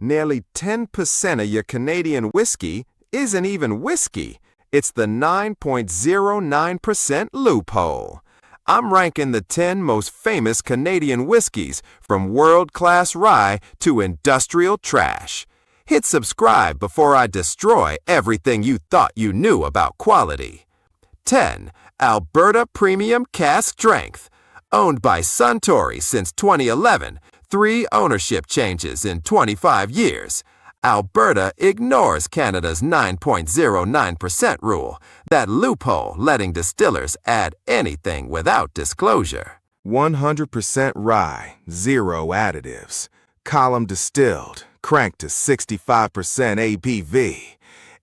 Nearly 10% of your Canadian whiskey isn't even whiskey. It's the 9.09% loophole. I'm ranking the 10 most famous Canadian whiskeys, from world-class rye to industrial trash. Hit subscribe before I destroy everything you thought you knew about quality. 10. Alberta Premium Cask Strength. Owned by Suntory since 2011, 3 ownership changes in 25 years. Alberta ignores Canada's 9.09% rule, that loophole letting distillers add anything without disclosure. 100% rye, 0 additives. Column distilled, cranked to 65% ABV.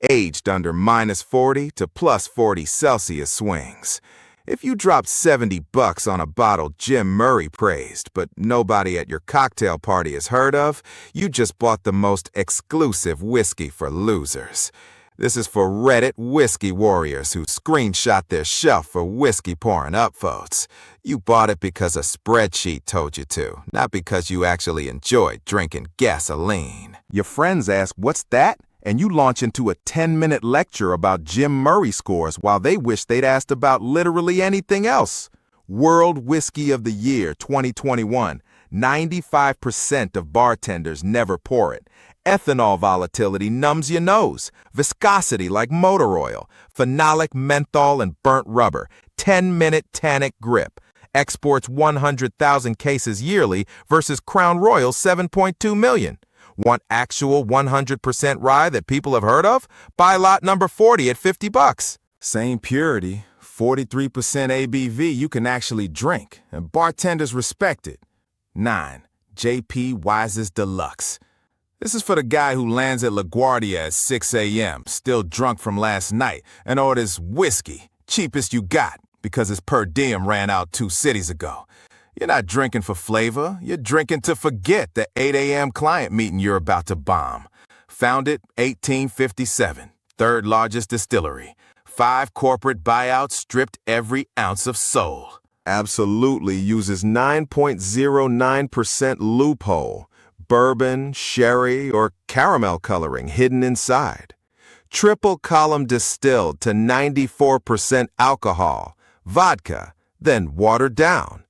Aged under -40 to +40 Celsius swings. If you dropped $70 on a bottle Jim Murray praised, but nobody at your cocktail party has heard of, you just bought the most exclusive whiskey for losers. This is for Reddit whiskey warriors who screenshot their shelf for whiskey pouring up votes. You bought it because a spreadsheet told you to, not because you actually enjoyed drinking gasoline. Your friends ask, "What's that?" And you launch into a 10-minute lecture about Jim Murray scores while they wish they'd asked about literally anything else. World Whiskey of the Year 2021. 95% of bartenders never pour it. Ethanol volatility numbs your nose. Viscosity like motor oil. Phenolic menthol and burnt rubber. 10-minute tannic grip. Exports 100,000 cases yearly versus Crown Royal's 7.2 million. Want actual 100% rye that people have heard of? Buy lot number 40 at $50. Same purity, 43% ABV you can actually drink, and bartenders respect it. 9. J.P. Wise's Deluxe. This is for the guy who lands at LaGuardia at 6 a.m., still drunk from last night, and orders whiskey, cheapest you got, because his per diem ran out 2 cities ago. You're not drinking for flavor. You're drinking to forget the 8 a.m. client meeting you're about to bomb. Founded 1857, 3rd largest distillery. 5 corporate buyouts stripped every ounce of soul. Absolutely uses 9.09% loophole. Bourbon, sherry, or caramel coloring hidden inside. Triple column distilled to 94% alcohol. Vodka, then watered down.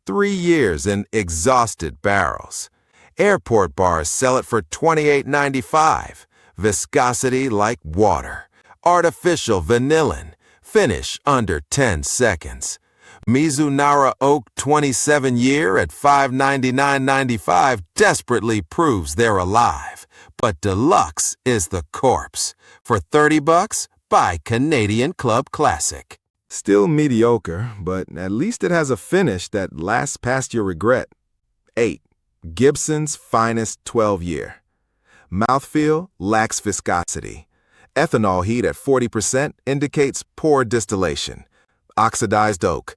3 years in exhausted barrels. Airport bars sell it for $28.95. Viscosity like water. Artificial vanillin. Finish under 10 seconds. Mizunara Oak 27 year at $599.95 desperately proves they're alive. But Deluxe is the corpse. For $30, buy Canadian Club Classic. Still mediocre, but at least it has a finish that lasts past your regret. 8. Gibson's Finest 12 year. Mouthfeel lacks viscosity. Ethanol heat at 40% indicates poor distillation. Oxidized oak.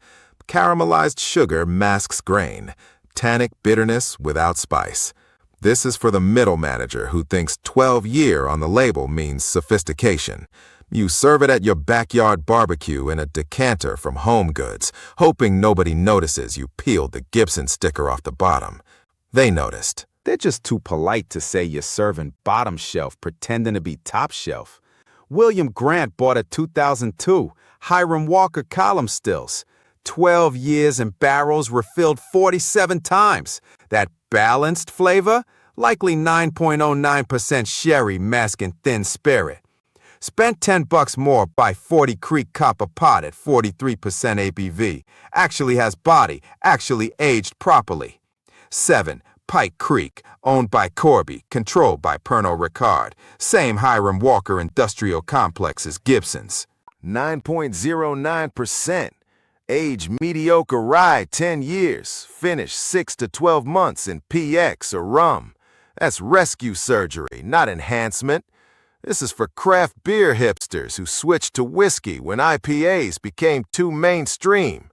Caramelized sugar masks grain. Tannic bitterness without spice. This is for the middle manager who thinks 12 year on the label means sophistication. You serve it at your backyard barbecue in a decanter from Home Goods, hoping nobody notices you peeled the Gibson sticker off the bottom. They noticed. They're just too polite to say you're serving bottom shelf, pretending to be top shelf. William Grant bought a 2002 Hiram Walker column stills. 12 years in barrels refilled 47 times. That balanced flavor? Likely 9.09% sherry masking thin spirit. Spent $10 more, buy 40 Creek Copper Pot at 43% ABV. Actually has body, actually aged properly. 7. Pike Creek, owned by Corby, controlled by Pernod Ricard. Same Hiram Walker industrial complex as Gibson's. 9.09%. Age mediocre rye 10 years. Finish 6 to 12 months in PX or rum. That's rescue surgery, not enhancement. This is for craft beer hipsters who switched to whiskey when IPAs became too mainstream.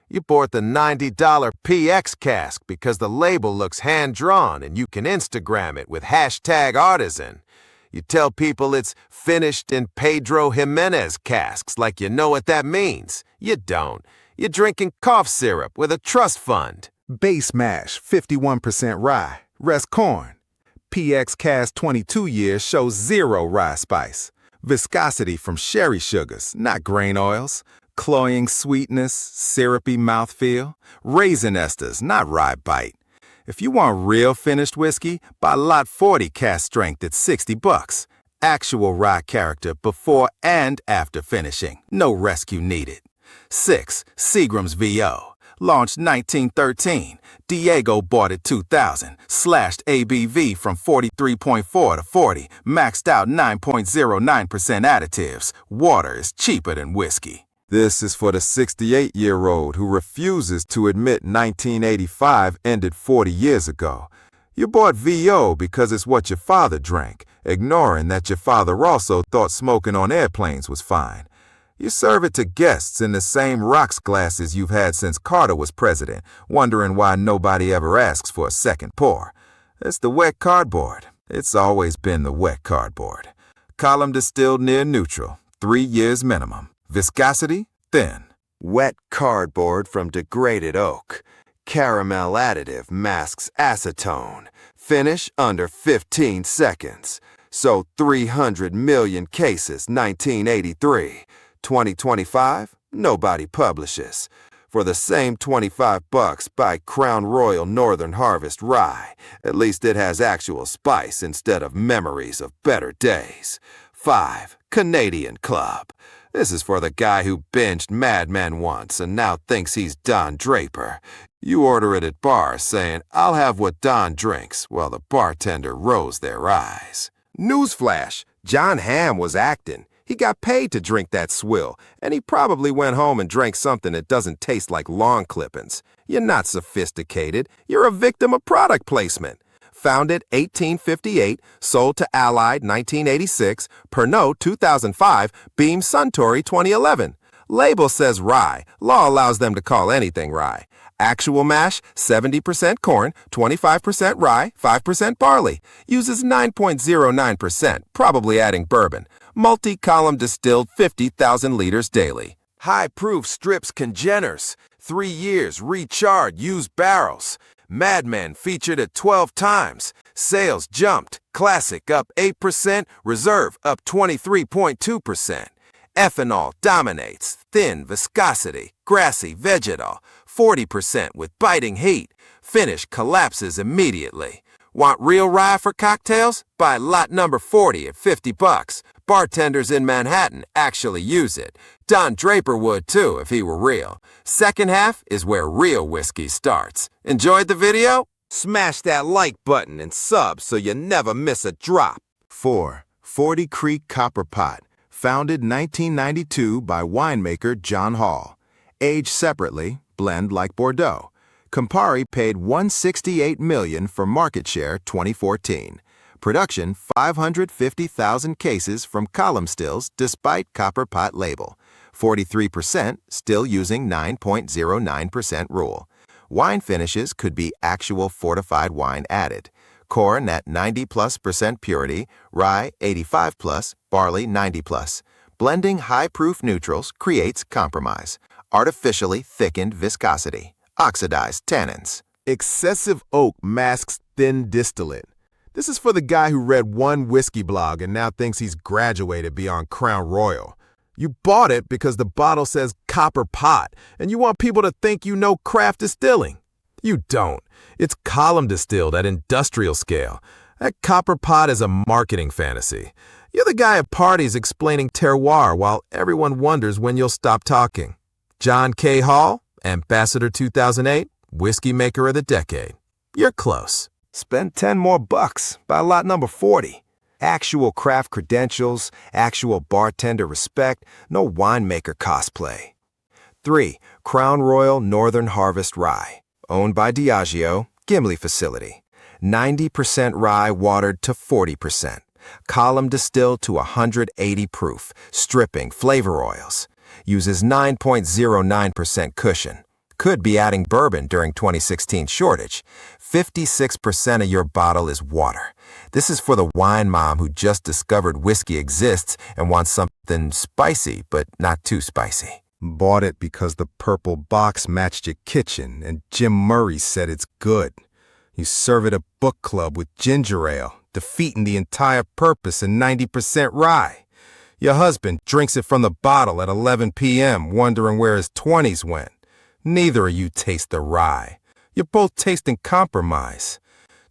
You bought the $90 PX cask because the label looks hand-drawn and you can Instagram it with #artisan. You tell people it's finished in Pedro Jimenez casks like you know what that means. You don't. You're drinking cough syrup with a trust fund. Base mash, 51% rye, rest corn. PX Cast 22 years shows zero rye spice. Viscosity from sherry sugars, not grain oils. Cloying sweetness, syrupy mouthfeel. Raisin esters, not rye bite. If you want real finished whiskey, buy Lot 40 cast strength at $60. Actual rye character before and after finishing. No rescue needed. 6. Seagram's VO. Launched 1913. Diego bought it 2000. Slashed ABV from 43.4 to 40. Maxed out 9.09% additives. Water is cheaper than whiskey. This is for the 68-year-old who refuses to admit 1985 ended 40 years ago. You bought VO because it's what your father drank, ignoring that your father also thought smoking on airplanes was fine. You serve it to guests in the same rocks glasses you've had since Carter was president, wondering why nobody ever asks for a second pour. It's the wet cardboard. It's always been the wet cardboard. Column distilled near neutral, 3 years minimum. Viscosity, thin. Wet cardboard from degraded oak. Caramel additive masks acetone. Finish under 15 seconds. So 300 million cases, 1983. 2025, nobody publishes. For the same $25, buy Crown Royal Northern Harvest Rye. At least it has actual spice instead of memories of better days. 5. Canadian Club. This is for the guy who binged Mad Men once and now thinks he's Don Draper. You order it at bars saying, "I'll have what Don drinks," while the bartender rolls their eyes. Newsflash, John Hamm was acting. He got paid to drink that swill, and he probably went home and drank something that doesn't taste like lawn clippings. You're not sophisticated. You're a victim of product placement. Founded 1858, sold to Allied 1986, Pernod 2005, Beam Suntory 2011. Label says rye. Law allows them to call anything rye. Actual mash, 70% corn, 25% rye, 5% barley. Uses 9.09%, probably adding bourbon. Multi-column distilled 50,000 liters daily. High-proof strips congeners. 3 years recharred used barrels. Mad Men featured at 12 times. Sales jumped. Classic up 8%. Reserve up 23.2%. Ethanol dominates. Thin viscosity. Grassy vegetal. 40% with biting heat. Finish collapses immediately. Want real rye for cocktails? Buy lot number 40 at $50. Bartenders in Manhattan actually use it. Don Draper would too if he were real. Second half is where real whiskey starts. Enjoyed the video? Smash that like button and sub so you never miss a drop. 4. 40 Creek Copper Pot. Founded 1992 by winemaker John Hall. Aged separately, blend like Bordeaux. Campari paid $168 million for market share 2014. Production 550,000 cases from column stills despite copper pot label. 43% still using 9.09% rule. Wine finishes could be actual fortified wine added. Corn at 90+% purity, rye 85+, barley 90+. Blending high-proof neutrals creates compromise. Artificially thickened viscosity. Oxidized tannins. Excessive oak masks thin distillate. This is for the guy who read one whiskey blog and now thinks he's graduated beyond Crown Royal. You bought it because the bottle says copper pot, and you want people to think you know craft distilling. You don't. It's column distilled at industrial scale. That copper pot is a marketing fantasy. You're the guy at parties explaining terroir while everyone wonders when you'll stop talking. John K. Hall, Ambassador 2008, Whiskey Maker of the Decade. You're close. Spend 10 more bucks. Buy lot number 40. Actual craft credentials, actual bartender respect, no winemaker cosplay. 3. Crown Royal Northern Harvest Rye. Owned by Diageo, Gimli facility. 90% rye watered to 40%. Column distilled to 180 proof, stripping flavor oils. Uses 9.09% cushion. Could be adding bourbon during 2016 shortage. 56% of your bottle is water. This is for the wine mom who just discovered whiskey exists and wants something spicy, but not too spicy. Bought it because the purple box matched your kitchen and Jim Murray said it's good. You serve it at book club with ginger ale. defeating the entire purpose in 90% rye. Your husband drinks it from the bottle at 11 p.m., wondering where his 20s went. Neither of you taste the rye. You're both tasting compromise.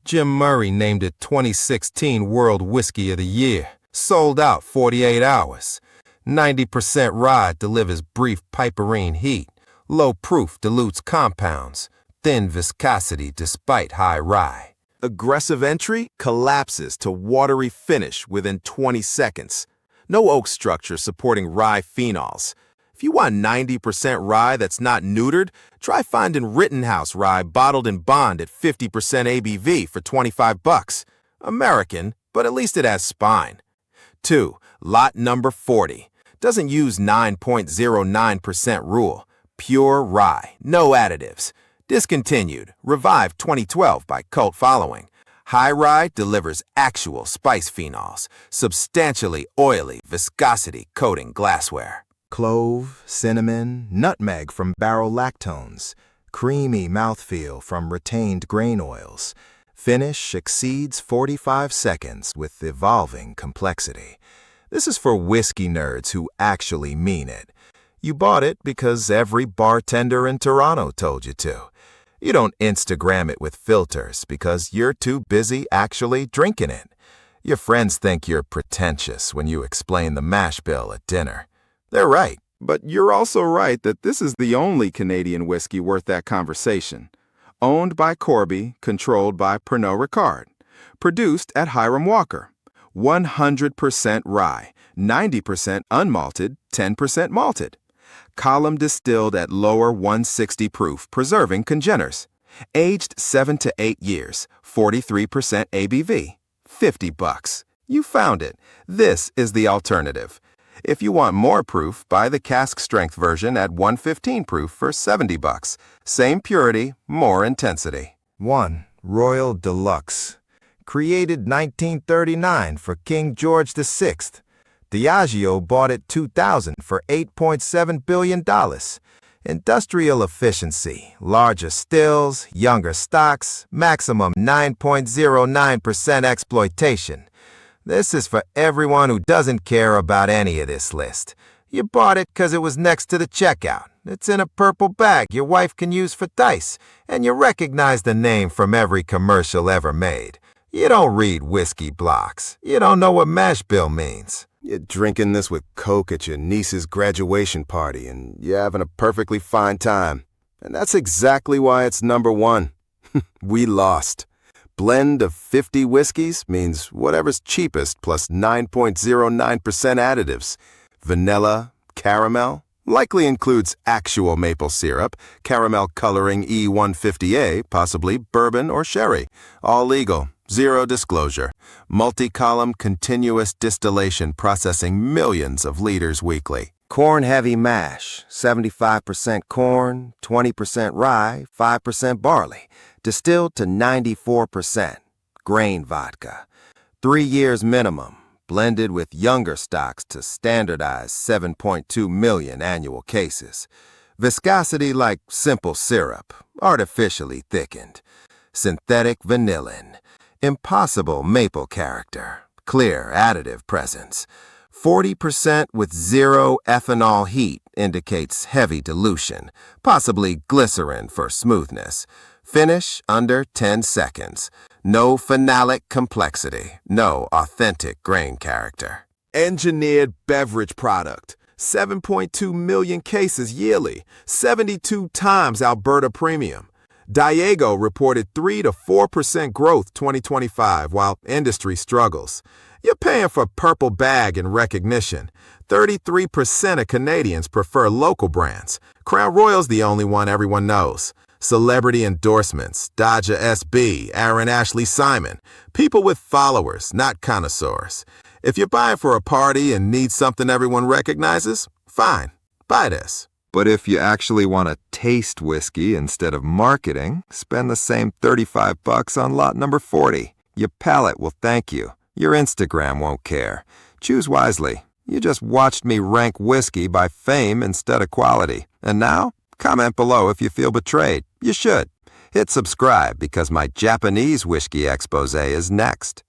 Jim Murray named it 2016 World Whiskey of the Year. Sold out 48 hours. 90% rye delivers brief piperine heat. Low proof dilutes compounds. Thin viscosity despite high rye. Aggressive entry collapses to watery finish within 20 seconds. No oak structure supporting rye phenols. If you want 90% rye that's not neutered, try finding Rittenhouse rye bottled in bond at 50% ABV for $25. American, but at least it has spine. 2. Lot number 40. Doesn't use 9.09% rule. Pure rye, no additives. Discontinued, revived 2012 by cult following. High rye delivers actual spice phenols, substantially oily viscosity coating glassware. Clove, cinnamon, nutmeg from barrel lactones, creamy mouthfeel from retained grain oils. Finish exceeds 45 seconds with evolving complexity. This is for whiskey nerds who actually mean it. You bought it because every bartender in Toronto told you to. You don't Instagram it with filters because you're too busy actually drinking it. Your friends think you're pretentious when you explain the mash bill at dinner. They're right, but you're also right that this is the only Canadian whiskey worth that conversation. Owned by Corby, controlled by Pernod Ricard. Produced at Hiram Walker. 100% rye, 90% unmalted, 10% malted. Column distilled at lower 160 proof, preserving congeners. Aged 7 to 8 years, 43% ABV. $50. You found it. This is the alternative. If you want more proof, buy the cask strength version at 115 proof for $70. Same purity, more intensity. 1. Royal Deluxe. Created 1939 for King George VI. Diageo bought it 2000 for $8.7 billion. Industrial efficiency, larger stills, younger stocks, maximum 9.09% exploitation. This is for everyone who doesn't care about any of this list. You bought it because it was next to the checkout. It's in a purple bag your wife can use for dice, and you recognize the name from every commercial ever made. You don't read whiskey blocks. You don't know what mash bill means. You're drinking this with Coke at your niece's graduation party, and you're having a perfectly fine time. And that's exactly why it's number one. We lost. Blend of 50 whiskeys means whatever's cheapest plus 9.09% additives. Vanilla, caramel, likely includes actual maple syrup, caramel coloring E150A, possibly bourbon or sherry. All legal, zero disclosure. Multi-column continuous distillation processing millions of liters weekly. Corn-heavy mash, 75% corn, 20% rye, 5% barley. Distilled to 94%. Grain vodka. 3 years minimum. Blended with younger stocks to standardized 7.2 million annual cases. Viscosity like simple syrup, artificially thickened. Synthetic vanillin. Impossible maple character. Clear additive presence. 40% with zero ethanol heat indicates heavy dilution, possibly glycerin for smoothness. Finish under 10 seconds. No phenolic complexity. No authentic grain character. Engineered beverage product. 7.2 million cases yearly. 72 times Alberta Premium. Diageo reported 3 to 4% growth 2025 while industry struggles. You're paying for purple bag and recognition. 33% of Canadians prefer local brands. Crown Royal's the only one everyone knows. Celebrity endorsements, Dodger SB, Aaron Ashley Simon. People with followers, not connoisseurs. If you're buying for a party and need something everyone recognizes, fine, buy this. But if you actually want to taste whiskey instead of marketing, spend the same $35 on lot number 40. Your palate will thank you. Your Instagram won't care. Choose wisely. You just watched me rank whiskey by fame instead of quality. And now, comment below if you feel betrayed. You should. Hit subscribe because my Japanese whiskey expose is next.